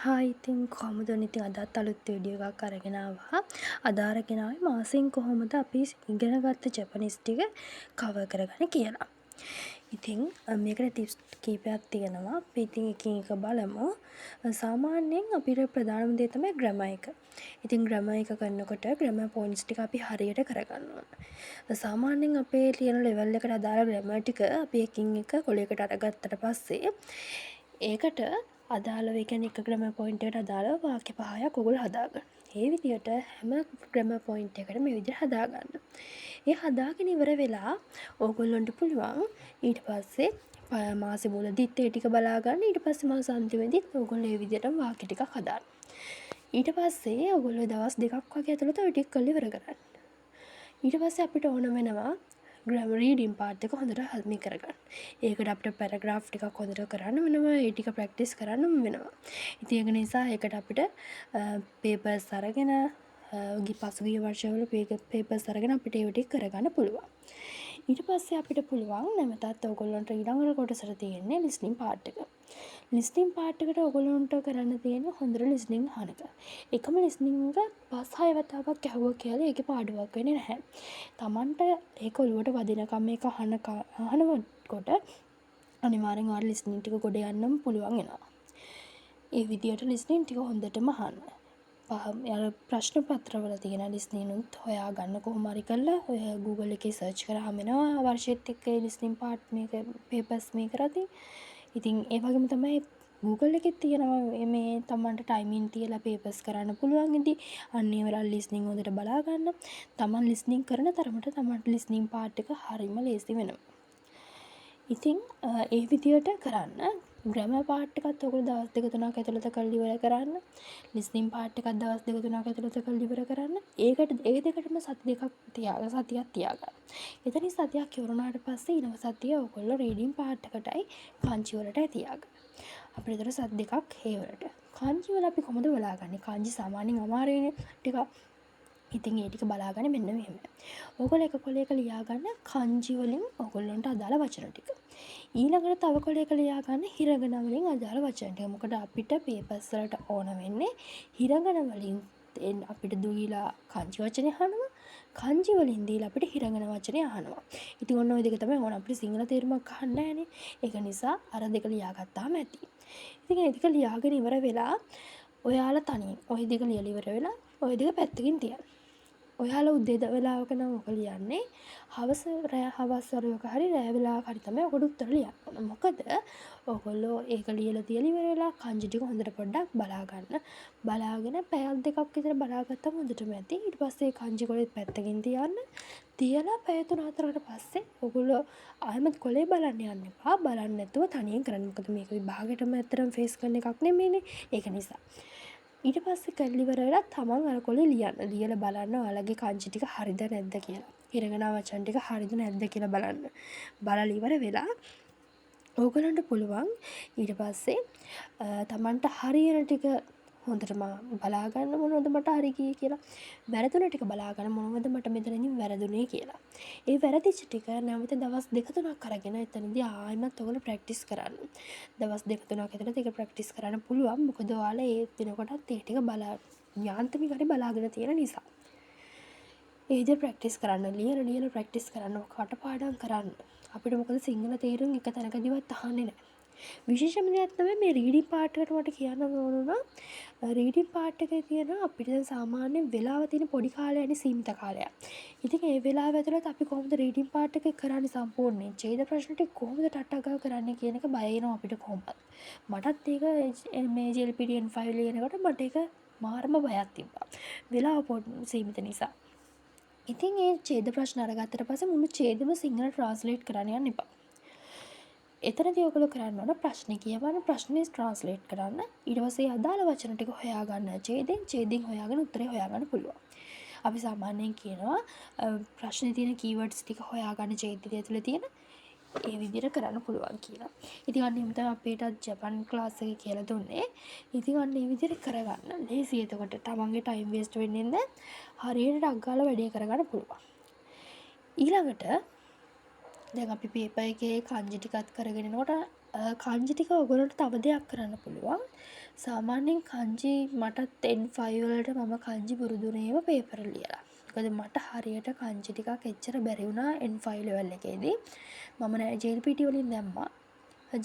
Hi ඉතින් කොහොමද ඉතින් අදත් අලුත් වීඩියෝ එකක් අරගෙන ආවා. අද අරගෙන ආවේ මාසෙන් කොහොමද අපි ඉගෙනගත්ත ජපනිස් ටික කවර් කරගන්නේ කියලා. ඉතින් මේකට ටිප්ස් කීපයක් තියෙනවා. අපි ඉතින් එකින් එක බලමු. සාමාන්‍යයෙන් අපිට ප්‍රධානම දේ තමයි ග්‍රැමර් එක. ඉතින් ග්‍රැමර් එක කරනකොට ග්‍රැමර් පොයින්ට්ස් ටික අපි හරියට කරගන්න ඕන. සාමාන්‍යයෙන් අපේ තියෙන ලෙවල් එකට අදාළ ග්‍රැමර් ටික අපි එකින් එක කොලයකට අරගත්තට පස්සේ ඒකට අදාළව ඒ කියන්නේ එක ග්‍රැමර් පොයින්ට් එකට අදාළව වාක්‍ය 5ක් ඔයගොල්ලෝ හදාගන්න. ඒ විදිහට හැම ග්‍රැමර් පොයින්ට් එකකටම මේ විදිහට හදාගන්න. ඒ හදාගෙන ඉවර වෙලා ඕගොල්ලන්ට පුළුවන් ඊට පස්සේ මාසෙ මුලදීත් ඒ ටික බලා ගන්න. ඊට පස්සේ මාස අන්තිමේදීත් ඕගොල්ලෝ මේ විදිහටම වාක්‍ය ටිකක් හදාන්න. ඊට පස්සේ ඕගොල්ලෝ දවස් 2ක් වගේ ඇතුළත ඔය ටික කරලා ඉවර කරන්න. ඊට පස්සේ අපිට ඕන වෙනවා ග්‍රැමර් රීඩින් පාර්ට් එක හොඳට හල්මි කරගන්න. ඒකට අපිට පැරග්‍රාෆ් ටිකක් හොඳට කරන්න වෙනවා. ඒ ටික ප්‍රැක්ටිස් කරන්න වෙනවා. ඉතින් ඒක නිසා ඒකට අපිට පේපර්ස් අරගෙන පසුගිය වර්ෂවල පේපර්ස් අරගෙන අපිට ඒව ටික කරගන්න පුළුවන්. ඊට පස්සේ අපිට පුළුවන් නැවතත් ඕගොල්ලන්ට ඊළඟ කොටසට තියෙන්නේ ලිස්නින් පාර්ට් එක. ලිස්නින් පාර්ට් එකට ඕගොල්ලන්ට කරන්න තියෙන්නේ හොඳට ලිස්නින් අහන එක. එකම ලිස්නින් එක 5-6 වතාවක් ඇහුවා කියලා ඒකේ පාඩුවක් වෙන්නේ නැහැ. Tamanට ඒක ඔලුවට වදිනකම් මේක අහනකොට අනිවාර්යෙන් ඔයාලා ලිස්නින් ටික ගොඩ යන්නම පුළුවන් වෙනවා. ඒ විදියට ලිස්නින් ටික හොඳටම අහන්න. ප්‍රශ්න පත්‍රවල තියෙන ලිස්නින් උත් හොයා ගන්න කොහොම හරි කරලා ඔය Google එකේ සර්ච් කරාම එනවා වර්ෂෙත් එක්ක ලිස්නින් පාර්ට් මේක පේපර්ස් මේ කරදී. ඉතින් ඒ වගේම තමයි Google එකේ තියෙනවා මේ Tamanට ටයිමින් තියලා පේපර්ස් කරන්න පුළුවන්. ඉතින් අන්න ඒ වෙලාව ලිස්නින් හොඳට බලා ගන්න. Taman ලිස්නින් කරන තරමට Tamanට ලිස්නින් පාර්ට් එක හරියම ලේසි වෙනවා. ඉතින් ඒ විදියට කරන්න. ග්‍රැමර් පාර්ට් එකත් ඔයගොල්ලෝ දවස් 2-3ක් ඇතුළත කරලා ඉවර කරන්න. ලිස්නින් පාර්ට් එකත් දවස් 2-3ක් ඇතුළත කරලා ඉවර කරන්න. ඒ දෙකටම සතියක් තියාගන්න. එතනින් සතියක් ඉවරනාට පස්සේ ඊළඟ සතිය ඔයගොල්ලෝ රීඩින් පාර්ට් එකටයි කාංචි වලටයි තියාගන්න. අපිට ඒතර සති දෙකක් ඒ වලට. කාංචි වල අපි කොහොමද බලාගන්නේ? කාංචි සාමාන්‍යයෙන් අමාරුයිනේ ටිකක්. ඉතින් ඒ ටික බලාගන්න මෙන්න මෙහෙම. ඔයගොල්ලෝ එක කොලයක ලියා ගන්න kanji වලින් ඔයගොල්ලන්ට අදාළ වචන ටික. ඊළඟට තව කොලයක ලියා ගන්න හිරගන වලින් අදාළ වචන ටික. මොකද අපිට පේපර්ස් වලට ඕන වෙන්නේ හිරගන වලින් අපිට දීලා kanji වචනේ අහනවා. kanji වලින් දීලා අපිට හිරගන වචනේ අහනවා. ඉතින් ඔන්න ඔය දෙක තමයි ඕන අපිට සිංහල තේරුමක් අහන්න නැහැනේ. ඒක නිසා අර දෙක ලියා ගත්තාම ඇති. ඉතින් ඒ දෙක ලියාගෙන ඉවර වෙලා ඔයාලා තනියෙන් ඔය දෙක ලියලා ඉවර වෙලා ඔය දෙක පැත්තකින් තියන්න. ඔයාලා උදේ වෙලාවක නම් ඔක ලියන්නේ හවස වරුවක හරි රෑ වෙලාවක හරි තමයි ඔකට උත්තර ලියන්න ඕන. මොකද ඔයගොල්ලෝ ඒක ලියලා තියලා ඉවර වෙලා kanji ටික හොඳට පොඩ්ඩක් බලා ගන්න. බලාගෙන පැයක් දෙකක් විතර බලාගත්තම හොඳටම ඇති. ඊට පස්සේ kanji කොලෙත් පැත්තකින් තියන්න. තියලා පැය 3-4කට පස්සේ ඔයගොල්ලෝ ආයෙත් කොලේ බලන්න යන්න එපා. බලන්න නැතුව තනියෙන් කරන්න. මොකද මේක විභාගෙටම ඇත්තටම ෆේස් කරන එකක් නෙමෙයිනේ. ඒක නිසා ඊට පස්සේ කරලා ඉවර වෙලා තමන් අර කොලේ ලියන්න. ලියලා බලන්න ඔයාලගේ kanji ටික හරිද නැද්ද කියලා. හිරගන වචන ටික හරිද නැද්ද කියලා බලන්න. බලලා ඉවර වෙලා ඕගලන්ට පුළුවන් ඊට පස්සේ තමන්ට හරියන ටික හොඳටම බලා ගන්න මොනවද මට හරි ගියේ කියලා. වැරදුන ටික බලා ගන්න මොනවද මට මෙතනින් වැරදුනේ කියලා. ඒ වැරදිච්ච ටික නැවත දවස් 2-3ක් අරගෙන එතනදී ආයෙමත් ඔයගොල්ලෝ ප්‍රැක්ටිස් කරන්න. දවස් 2-3ක් ඇතුළත ඒක ප්‍රැක්ටිස් කරන්න පුළුවන්. මොකද ඔයාලා ඒ දිනකොටත් ඒ ටික යාන්ත්‍රණික හරි බලාගෙන තියෙන නිසා. ඒ විදිහට ප්‍රැක්ටිස් කරන්න. ලියලා ප්‍රැක්ටිස් කරන්න. කටපාඩම් කරන්න. අපිට මොකද සිංහල තේරුම් එක තැනකදීවත් අහන්නේ නැහැ. විශේෂම දෙයක් තමයි මේ රීඩින් පාර්ට් එකට මට කියන්න ඕන රීඩින් පාර්ට් එකේ තියෙන අපිට සාමාන්‍ය වෙලාව තියෙන පොඩි කාලයනේ සීමිත කාලයක්. ඉතින් ඒ වෙලාව ඇතුළත අපි කොහොමද රීඩින් පාර්ට් එක කරන්නේ සම්පූර්ණයෙන්? ඡේද ප්‍රශ්න ටික කොහොමද ටට්ටගාව කරන්නේ කියන එක බය වෙනවා අපිට කොහොමද? මටත් ඒක මේ JLPTN5 ලියනකොට මට ඒක මාරම බයක් තිබ්බා. වෙලාව සීමිත නිසා. ඉතින් ඒ ඡේද ප්‍රශ්න අරගත්තට පස්සේ මුළු ඡේදෙම සිංහලට ට්‍රාන්ස්ලේට් කරන්න යන්න එපා. එතනදී ඔයගොල්ලෝ කරන්න ඕන ප්‍රශ්නේ කියවන්න ප්‍රශ්නේ ට්‍රාන්ස්ලේට් කරන්න. ඊට පස්සේ අදාළ වචන ටික හොයාගන්න. ඡේදෙන් හොයාගෙන උත්තරේ හොයාගන්න පුළුවන්. අපි සාමාන්‍යයෙන් කියනවා ප්‍රශ්නේ තියෙන කීවර්ඩ්ස් ටික හොයාගන්න ඡේදය ඇතුලේ තියෙන ඒ විදිහට කරන්න පුළුවන් කියලා. ඉතින් අන්න එහෙම තමයි අපේටත් ජපන් ක්ලාස් එකේ කියලා දුන්නේ. ඉතින් අන්න ඒ විදිහට කරගන්න. ලේසි. එතකොට තමන්ගේ ටයිම් වේස්ට් වෙන්නේ නැහැ. හරියට ටක් ගාලා වැඩේ කරගන්න පුළුවන්. ඊළඟට දැන් අපි පේපර් එකේ kanji ටිකත් කරගෙන යනකොට kanji ටික ඔයගොල්ලන්ට තව දෙයක් කරන්න පුළුවන්. සාමාන්‍යයෙන් කංජි මටත් N5 වලට මම කංජි පුරුදු වුණේම පේපර් ලියලා. මොකද මට හරියට කංජි ටිකක් එච්චර බැරි වුණා N5 ලෙවල් එකේදී. මම JLPT වලින් දැම්මා.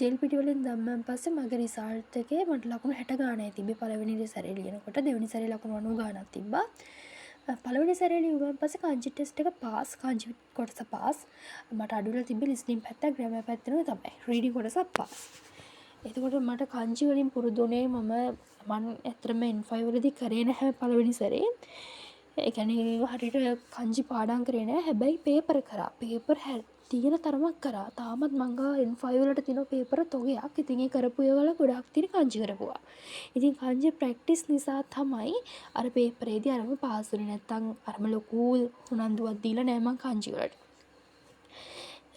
JLPT වලින් දැම්මන් පස්සේ මගේ රිසල්ට් එකේ මට ලකුණු 60 ගානයි තිබ්බේ පළවෙනි සැරේ ලියනකොට. දෙවෙනි සැරේ ලකුණු 90 ගානක් තිබ්බා. පළවෙනි සැරේ ලියුවන් පස්සේ කංජි ටෙස්ට් එක පාස්. කංජි කොටස පාස්. මට අඩු වෙලා තිබ්බේ ලිස්නින් පැත්ත, ග්‍රැමර් පැත්ත නෙවෙයි තමයි. රීඩින් කොටස පාස්. එතකොට මට කංජි වලින් පුරුදු වුණේ මම ඇත්තටම N5 වලදී කරේ නැහැ පළවෙනි සැරේ. ඒ කියන්නේ හරියට කංජි පාඩම් කරේ නැහැ. හැබැයි පේපර් කරා. පේපර් තියෙන තරමක් කරා. තාමත් මං ගාව N5 වලට තියෙන පේපර් තොගයක්. ඉතින් ඒ කරපු ඒවල ගොඩක් තියෙන කංජි කරපුවා. ඉතින් කංජි ප්‍රැක්ටිස් නිසා තමයි අර පේපරේදී අරම පාස් වුනේ. නැත්තම් අරම ලොකු උනන්දුවක් දීලා නෑ මං කංජි වලට.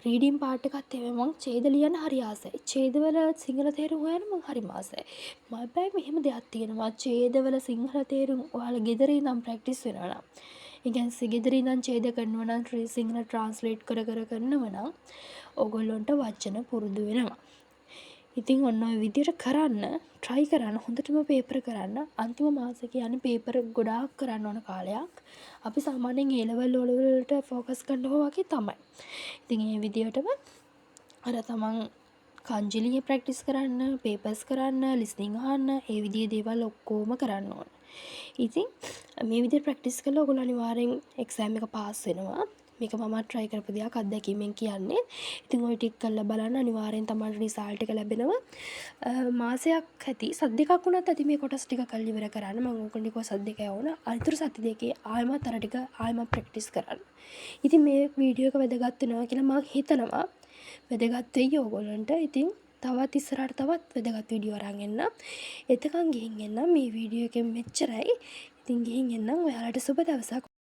රීඩින් පාර්ට් එකත් එහෙම මං ඡේද ලියන්න හරි ආසයි. ඡේදවල සිංහල තේරුම් හොයන්න මං හරිම ආසයි. මම මෙහෙම දෙයක් තියෙනවා. ඡේදවල සිංහල තේරුම් ඔයාලා ගෙදර ඉඳන් ප්‍රැක්ටිස් වෙනවා නම්. ඒ කියන්නේ ගෙදර ඉඳන් ඡේද කරනවා නම් සිංහල ට්‍රාන්ස්ලේට් කර කරනවා නම් ඕගොල්ලන්ට වචන පුරුදු වෙනවා. ඉතින් ඔන්න ඔය විදියට කරන්න try කරන්න හොඳටම පේපර් කරන්න. අන්තිම මාසෙ කියන්නේ පේපර් ගොඩාක් කරන්න ඕන කාලයක්. අපි සාමාන්‍යයෙන් A level O level වලට focus කරනවා වගේ තමයි. ඉතින් මේ විදියටම අර තමන් කංජිලිය ප්‍රැක්ටිස් කරන්න, පේපර්ස් කරන්න, ලිස්නින් අහන්න, ඒ විදිහේ දේවල් ඔක්කොම කරන්න ඕන. ඉතින් මේ විදිහට ප්‍රැක්ටිස් කළා ඔයගොල්ලෝ අනිවාර්යෙන් එක්සෑම් එක පාස් වෙනවා. මේක මම try කරපු දෙයක් අත්දැකීමෙන් කියන්නේ. ඉතින් ඔය ටික කරලා බලන්න අනිවාර්යෙන් තමයි රිසල්ට් එක ලැබෙනවා. මාසයක් ඇති සත් දෙකක් වුණත් ඇති මේ කොටස් ටික කරලා ඉවර කරන්න. මම ඕගොල්ලෝ කිව්වා සත් දෙකයි වුණ. අනිතර සති දෙකේ ආයෙමත් අර ටික ආයෙමත් ප්‍රැක්ටිස් කරන්න. ඉතින් මේ වීඩියෝ එක වැදගත් වෙනවා කියලා මම හිතනවා. වැදගත් වෙයි ඕගොල්ලන්ට. ඉතින් තවත් ඉස්සරහට තවත් වැදගත් වීඩියෝ අරන් එන්න. එතකන් ගිහින් එන්න මේ වීඩියෝ එකෙන් මෙච්චරයි. ඉතින් ගිහින් එන්න. ඔයාලට සුබ දවසක්.